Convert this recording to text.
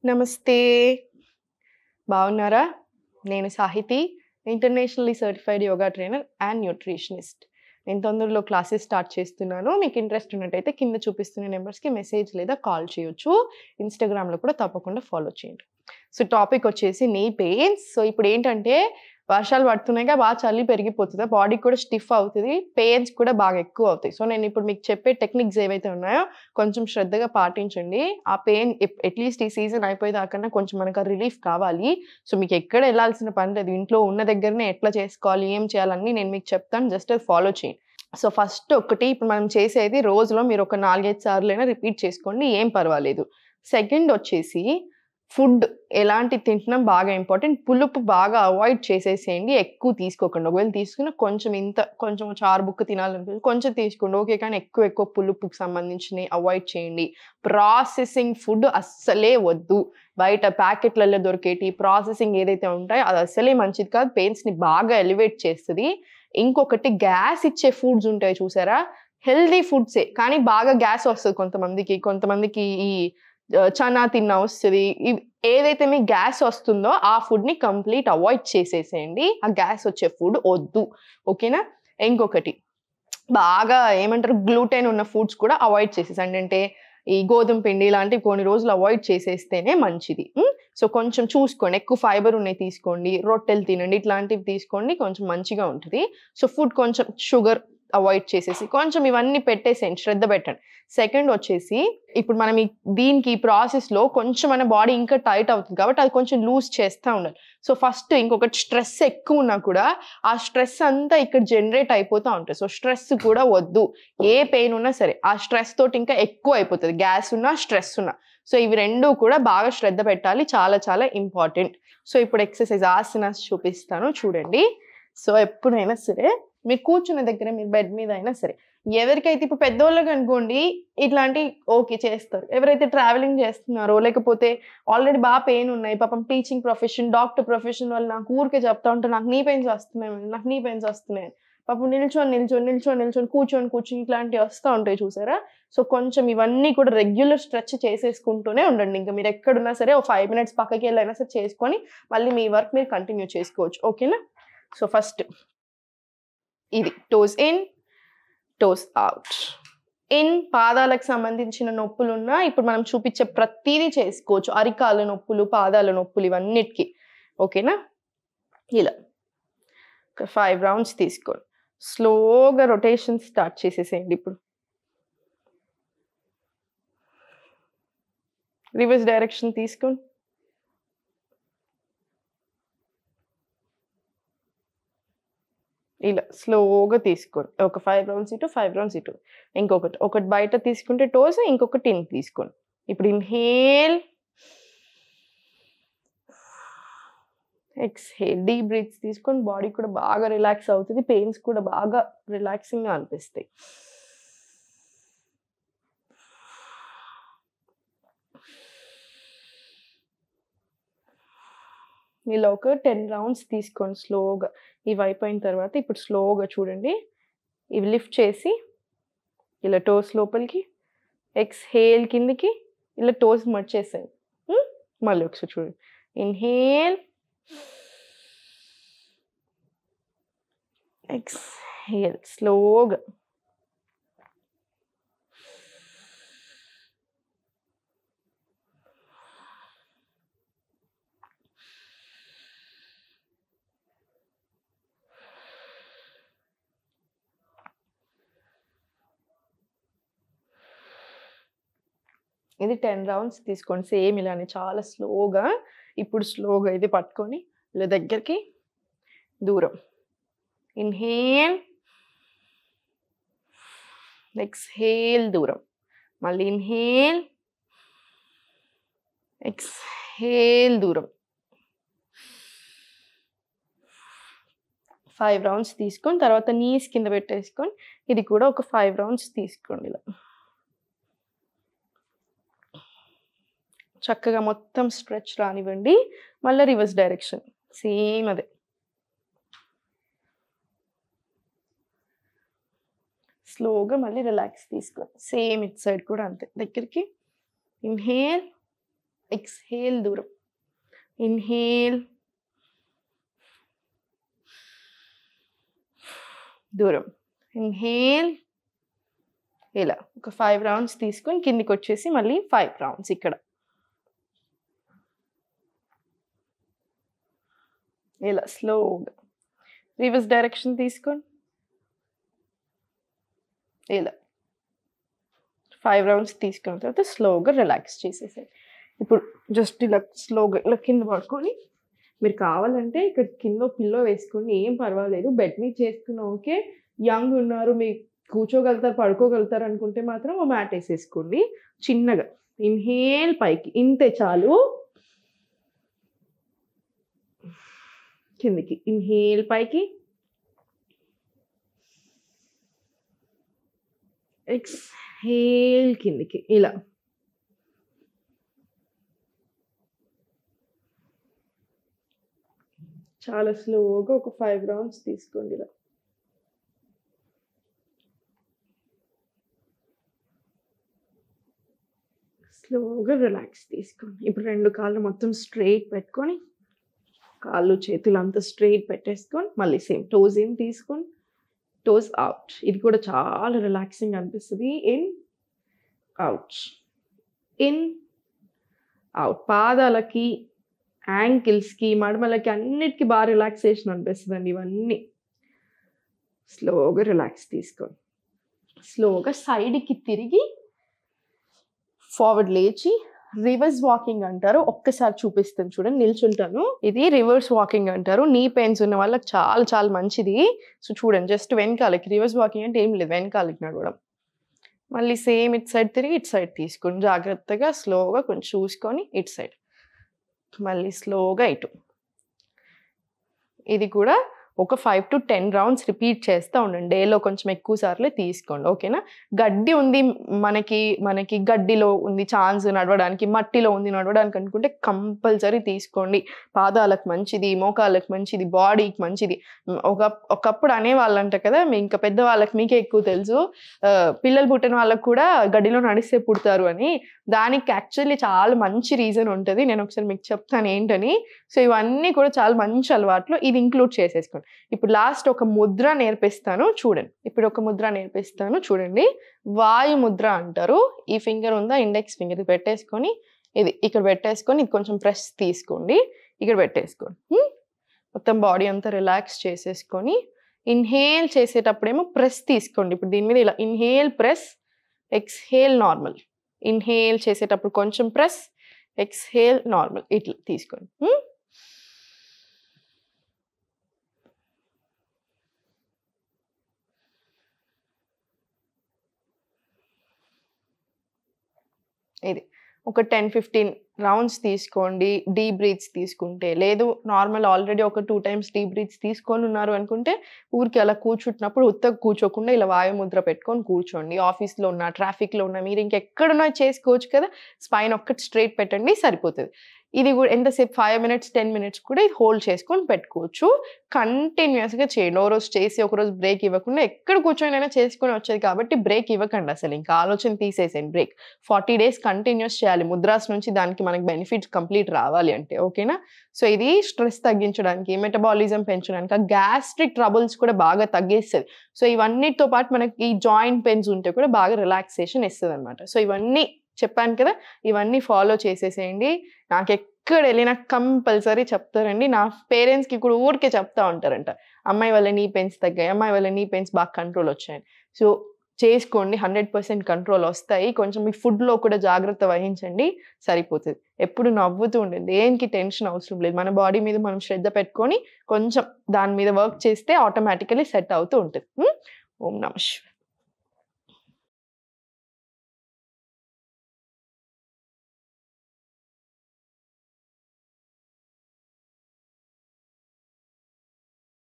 నమస్తే. బాగున్నారా? నేను Sahithi. Internationally certified yoga trainer and nutritionist. నేను తొందరలో క్లాసెస్ స్టార్ట్ చేస్తున్నాను. మీకు ఇంట్రెస్ట్ ఉన్నట్టయితే కింద చూపిస్తున్న నంబర్స్‌కి మెసేజ్ లేదా కాల్ చేయొచ్చు. ఇన్‌స్టాగ్రామ్‌లో కూడా తప్పకుండా ఫాలో చేయండి. సో, టాపిక్ వచ్చేసి నీ పెయిన్స్. సో, ఇప్పుడేంటంటే వర్షాలు పడుతున్నాయిగా బాగా చలి పెరిగిపోతది. బాడీ కూడా స్టిఫ్ అవుతది. పెయిన్స్ కూడా బాగా ఎక్కువ అవుతాయి. సో, నేనిప్పుడు మీకు చెప్పే టెక్నిక్స్ ఏవైతే ఉన్నాయో కొంచెం శ్రద్ధగా పాటించండి. ఆ పెయిన్ అట్‌లీస్ట్ ఈ సీజన్ అయిపోయేదాకన్నా కొంచెం మనకు ఆ రిలీఫ్ కావాలి. సో, మీకెక్కడ ఎళ్ళాల్సిన పని లేదు. ఇంట్లో ఉన్న దగ్గరనే ఎట్లా చేసుకోవాలి, ఏం చేయాలి అన్నీ నేను మీకు చెప్తాను. జస్ట్ అది ఫాలో చేయండి. సో, ఫస్ట్ ఒకటి ఇప్పుడు మనం చేసేది రోజులో మీరు ఒక 4, 5 సార్లైనా రిపీట్ చేసుకోండి. ఏం పర్వాలేదు. సెకండ్ వచ్చేసి ఫుడ్ ఎలాంటిది తింటున్నాం బాగా ఇంపార్టెంట్. పులుపు బాగా అవాయిడ్ చేసేసేయండి. ఎక్కువ తీసుకోకండి. ఒకవేళ తీసుకున్న కొంచెం చారు బుక్క తినాలనిపిస్తే కొంచెం తీసుకోండి. ఓకే. కానీ ఎక్కువ పులుపుకి సంబంధించినయి అవాయిడ్ చేయండి. ప్రాసెసింగ్ ఫుడ్ అస్సలే వద్దు. బయట ప్యాకెట్‌లలో దొరికేటి ప్రాసెసింగ్ ఏదైతే ఉంటాయో అది అస్సలే మంచిది కాదు. పెయిన్స్‌ని బాగా ఎలివేట్ చేస్తది. ఇంకొకటి గ్యాస్ ఇచ్చే ఫుడ్స్ ఉంటాయి చూసారా? హెల్తీ ఫుడ్సే. కానీ బాగా గ్యాస్ వస్తది కొంతమందికి. కొంతమందికి ఈ చనా తిన్నా వస్తది. ఏదైతే మీకు గ్యాస్ వస్తుందో ఆ ఫుడ్‌ని కంప్లీట్ అవాయిడ్ చేసేసేయండి. ఆ గ్యాస్ వచ్చే ఫుడ్ వద్దు. ఓకేనా? ఇంకొకటి బాగా ఏమంటారు గ్లూటెన్ ఉన్న ఫుడ్స్ కూడా అవాయిడ్ చేసేసేయండి. అంటే ఈ గోధుమ పిండి ఇలాంటివి కొన్ని రోజులు అవాయిడ్ చేసేస్తేనే మంచిది. సో, కొంచెం చూసుకోండి. ఎక్కువ ఫైబర్ ఉన్నయి తీసుకోండి. రొట్టెలు తినండి. ఇట్లాంటివి తీసుకోండి. కొంచెం మంచిగా ఉంటది. సో, ఫుడ్ కొంచెం షుగర్ అవాయిడ్ చేసేసి కొంచెం ఇవన్నీ పెట్టేసేయండి. శ్రద్ధ పెట్టండి. సెకండ్ వచ్చేసి ఇప్పుడు మనం దీనికి ఈ ప్రాసెస్‌లో కొంచెం మన బాడీ ఇంకా టైట్ అవుతుంది కాబట్టి అది కొంచెం లూజ్ చేస్తా ఉండాలి. సో, ఫస్ట్ ఇంకొకటి స్ట్రెస్ ఎక్కువున్నా కూడా ఆ స్ట్రెస్ అంతా ఇక్కడ జనరేట్ అయిపోతా ఉంటది. సో, స్ట్రెస్ కూడా వద్దు. ఏ పెయిన్ ఉన్నా సరే ఆ స్ట్రెస్ తోటి ఇంకా ఎక్కువ అయిపోతది. గ్యాస్ ఉన్నా, స్ట్రెస్ ఉన్నా. సో, ఇవి 2 కూడా బాగా శ్రద్ధ పెట్టాలి. చాలా చాలా ఇంపార్టెంట్. సో, ఇప్పుడు ఎక్సర్‌సైజ్ ఆసనాస్ చూపిస్తాను చూడండి. సో, ఎప్పుడైనా సరే మీరు కూర్చున్న దగ్గర మీరు బెడ్ మీద అయినా సరే ఎవరికైతే ఇప్పుడు పెద్దోళ్ళకనుకోండి ఇట్లాంటి ఓకే చేస్తారు. ఎవరైతే ట్రావెలింగ్ చేస్తున్నారో లేకపోతే ఆల్రెడీ పెయిన్ ఉన్నాయి. పాపం టీచింగ్ ప్రొఫెషన్, డాక్టర్ ప్రొఫెషన్ వాళ్ళు నాకు ఊరికే చెప్తా ఉంటారు. నాకు నీ పెయిన్స్ వస్తున్నాయి మేడం. నాకు నీ పెయిన్స్ వస్తున్నాయి. పాపం నిల్చొని కూర్చొని ఇట్లాంటివి వస్తా ఉంటాయి చూసారా? సో, కొంచెం ఇవన్నీ కూడా రెగ్యులర్ స్ట్రెచ్ చేసేసుకుంటూనే ఉండండి. ఇంక మీరు ఎక్కడున్నా సరే ఓ 5 మినిట్స్ పక్కకెళ్ళైనా సరే చేసుకొని మళ్ళీ మీ వర్క్ మీరు కంటిన్యూ చేసుకోవచ్చు. ఓకేనా? సో, ఫస్ట్ ఇది toes in, toes out. In పాదాలకు సంబంధించిన నొప్పులున్నా ఇప్పుడు మనం చూపించే ప్రతీదీ చేసుకోవచ్చు. అరికాళ్ళ నొప్పులు, పాదాల నొప్పులు ఇవన్నిటికి. ఓకేనా? ఇలా. ఒక 5 రౌండ్స్ తీసుకోండి. స్లోగా రొటేషన్ స్టార్ట్ చేసేసేయండి ఇప్పుడు. రివర్స్ డైరెక్షన్ తీసుకోండి. ఇలా స్లోగా తీసుకోండి. ఒక 5 రౌండ్స్ ఇటు, 5 రౌండ్స్ ఇటు. ఒకటి బయట తీసుకుంటే టోస్, ఇంకొకటి ఇన్ తీసుకోండి. ఇప్పుడు ఇన్‌హేల్, ఎక్స్‌హేల్. డీప్ బ్రీత్స్ తీసుకొని బాడీ కూడా బాగా రిలాక్స్ అవుతది. పెయిన్స్ కూడా బాగా రిలాక్సింగ్‌గా అనిపిస్తాయి. ఇలా ఒక 10 రౌండ్స్ తీసుకోండి స్లోగా. ఇవి అయిపోయిన తర్వాత ఇప్పుడు స్లోగా చూడండి. ఇవి లిఫ్ట్ చేసి ఇలా టోస్ లోపలికి, ఎక్స్‌హేల్ కిందకి, ఇలా టోస్ మడిచేసేయండి. హ్మ్. మళ్ళీ ఒకసారి చూడండి. ఇన్‌హేల్, ఎక్స్‌హేల్ స్లోగా. ఇది 10 రౌండ్స్ తీసుకోండి. సేమ్ ఇలానే చాలా స్లోగా. ఇప్పుడు స్లోగా ఇది పట్టుకొని ఇలా దగ్గరికి, దూరం. ఇన్‌హేల్, ఎక్స్‌హేల్ దూరం. మళ్ళీ ఇన్‌హేల్, ఎక్స్‌హేల్ దూరం. 5 రౌండ్స్ తీసుకొని తర్వాత నీస్ కింద పెట్టేసుకొని ఇది కూడా ఒక 5 రౌండ్స్ తీసుకోండి ఇలా. చక్కగా మొత్తం స్ట్రెచ్ రానివ్వండి. మళ్ళా రివర్స్ డైరెక్షన్. సేమ్ అదే. స్లోగా మళ్ళీ రిలాక్స్ తీసుకోండి. సేమ్ ఇటు సైడ్ కూడా అంతే. దగ్గరికి ఇన్‌హేల్, ఎక్స్‌హేల్ దూరం. ఇన్‌హేల్ దూరం. ఇన్‌హేల్ ఇలా ఒక 5 రౌండ్స్ తీసుకొని కిందికొచ్చేసి మళ్ళీ 5 రౌండ్స్ ఇక్కడ. ఇలా స్లోగా రివర్స్ డైరెక్షన్ తీసుకోండి. ఇలా 5 రౌండ్స్ తీసుకున్న తర్వాత స్లోగా రిలాక్స్ చేసేసేయండి. ఇప్పుడు జస్ట్ ఇలా స్లోగా ఇలా కింద పడుకొని మీరు కావాలంటే ఇక్కడ కింద పిల్లో వేసుకోండి, ఏం పర్వాలేదు. బెడ్ మీద చేసుకున్న ఓకే. యంగ్ ఉన్నారు, మీరు కూర్చోగలుగుతారు, పడుకోగలుగుతారు అనుకుంటే మాత్రం ఓ మ్యాట్ వేసేసుకోండి. చిన్నగా ఇన్హేల్ పైకి, ఇంతే చాలు. కిందికి ఇన్హేల్ పైకి, ఎక్స్‌హేల్ కిందికి. ఇలా చాలా స్లోగా ఒక 5 రౌండ్స్ తీసుకోండి. ఇలా స్లోగా రిలాక్స్ తీసుకోండి. ఇప్పుడు 2 కాళ్ళు మొత్తం స్ట్రెయిట్ పెట్టుకొని, కాళ్ళు చేతులు అంతా స్ట్రెయిట్ పెట్టేసుకొని మళ్ళీ సేమ్ టోస్ ఇన్ తీసుకోండి, టోస్ అవుట్. ఇది కూడా చాలా రిలాక్సింగ్ అనిపిస్తుంది. In out, in out. పాదాలకి, యాంకిల్స్కి, మడమలకి అన్నిటికీ బాగా రిలాక్సేషన్ అనిపిస్తుందండి. ఇవన్నీ స్లోగా రిలాక్స్ తీసుకోండి. స్లోగా సైడ్కి తిరిగి ఫార్వర్డ్ లేచి రివర్స్ వాకింగ్ అంటారు. ఒక్కసారి చూపిస్తాను చూడండి. నిల్చుంటాను. ఇది రివర్స్ వాకింగ్ అంటారు. నీ పెయిన్స్ ఉన్న వాళ్ళకి చాలా చాలా మంచిది. సో చూడండి, జస్ట్ వెనకాలకి రివర్స్ వాకింగ్ అంటే ఏం లేదు, వెనకాలకి నడవడం. మళ్ళీ సేమ్ ఇటు సైడ్ తిరిగి ఇటు సైడ్ తీసుకొని జాగ్రత్తగా స్లోగా కొంచెం చూసుకొని ఇటు సైడ్, మళ్ళీ స్లోగా ఇటు. ఇది కూడా ఒక 5 to 10 రౌండ్స్ రిపీట్ చేస్తూ ఉండండి. డేలో కొంచెం ఎక్కువ సార్లే తీసుకోండి. ఓకేనా? గడ్డి ఉంది మనకి గడ్డిలో ఉంది ఛాన్స్ నడవడానికి, మట్టిలో ఉంది నడవడానికి అనుకుంటే కంపల్సరీ తీసుకోండి. పాదాలకు మంచిది, మోకాళ్ళకి మంచిది, బాడీకి మంచిది. ఒకప్పుడు అనేవాళ్ళంట కదా, ఇంకా పెద్దవాళ్ళకి మీకే ఎక్కువ తెలుసు, పిల్లలు పుట్టిన వాళ్ళకు కూడా గడ్డిలో నడిస్తే పుడతారు అని. దానికి యాక్చువల్లీ చాలా మంచి రీజన్ ఉంటుంది. నేను ఒకసారి మీకు చెప్తాను ఏంటని. సో ఇవన్నీ కూడా చాలా మంచి అలవాట్లు. ఇది ఇంక్లూడ్ చేసేసుకోండి. ఇప్పుడు లాస్ట్ ఒక ముద్ర నేర్పిస్తాను చూడండి. చూడండి. వాయు ముద్ర అంటారు. ఈ ఫింగర్ ఉందా, ఇండెక్స్ ఫింగర్, ఇది పెట్టేసుకొని ఇది ఇక్కడ పెట్టేసుకొని ఇది కొంచెం ప్రెస్ తీసుకోండి. ఇక్కడ పెట్టేసుకోండి. మొత్తం బాడీ అంతా రిలాక్స్ చేసేసుకొని ఇన్హేల్ చేసేటప్పుడేమో ప్రెస్ తీసుకోండి. ఇప్పుడు దీని మీద ఇలా inhale press, exhale normal. Inhale చేసేటప్పుడు కొంచెం ప్రెస్, ఎక్స్హేల్ నార్మల్. ఇట్లా తీసుకోండి. ఇది ఒక 10-15 రౌండ్స్ తీసుకోండి. డీప్ బ్రీత్స్ తీసుకుంటే, లేదు నార్మల్ ఆల్రెడీ ఒక 2 టైమ్స్ డీప్ బ్రీత్స్ తీసుకొని ఉన్నారు అనుకుంటే ఊరికి అలా కూర్చుంటున్నప్పుడు ఉత్తగా కూర్చోకుండా ఇలా వాయుముద్ర పెట్టుకొని కూర్చోండి. ఆఫీస్లో ఉన్న, ట్రాఫిక్లో ఉన్న, మీరు ఇంకెక్కడున్నా చేసుకోవచ్చు కదా. స్పైన్ ఒక్కటి స్ట్రైట్ పెట్టండి, సరిపోతుంది. ఇది కూడా ఎంతసేపు 5 minutes 10 minutes కూడా ఇది హోల్డ్ చేసుకొని పెట్టుకోవచ్చు. కంటిన్యూస్గా చేయండి. ఓ రోజు చేసి ఒకరోజు బ్రేక్ ఇవ్వకుండా ఎక్కడ కూర్చొని చేసుకొని వచ్చేది కాబట్టి బ్రేక్ ఇవ్వకండి. అసలు ఇంకా ఆలోచన తీసేసేయండి. బ్రేక్ 40 days కంటిన్యూస్ చేయాలి. ముద్రాస్ నుంచి దానికి మనకి బెనిఫిట్స్ కంప్లీట్ రావాలి అంటే. ఓకేనా? సో ఇది స్ట్రెస్ తగ్గించడానికి, మెటబాలిజం పెంచడానికి, ఆ గ్యాస్ట్రిక్ ట్రబుల్స్ కూడా బాగా తగ్గిస్తుంది. సో ఇవన్నిటితో పాటు మనకి ఈ జాయింట్ పెయిన్స్ ఉంటే కూడా బాగా రిలాక్సేషన్ ఇస్తుంది అనమాట. సో ఇవన్నీ చెప్పాను కదా, ఇవన్నీ ఫాలో చేసేసేయండి. నాకు ఎక్కడ వెళ్ళినా కంపల్సరీ చెప్తారండి. నా పేరెంట్స్కి కూడా ఊరికే చెప్తా ఉంటారంట, అమ్మాయి వల్ల నీ పెయిన్స్ తగ్గాయి, అమ్మాయి వల్ల నీ పెయిన్స్ బాగా కంట్రోల్ వచ్చాయని. సో చేసుకోండి, 100% కంట్రోల్ వస్తాయి. కొంచెం మీ ఫుడ్లో కూడా జాగ్రత్త వహించండి, సరిపోతుంది. ఎప్పుడు నవ్వుతూ ఉండండి, దేనికి టెన్షన్ అవసరం లేదు. మన బాడీ మీద మనం శ్రద్ధ పెట్టుకొని కొంచెం దాని మీద వర్క్ చేస్తే ఆటోమేటికలీ సెట్ అవుతూ ఉంటుంది. ఓం నమః శివాయ.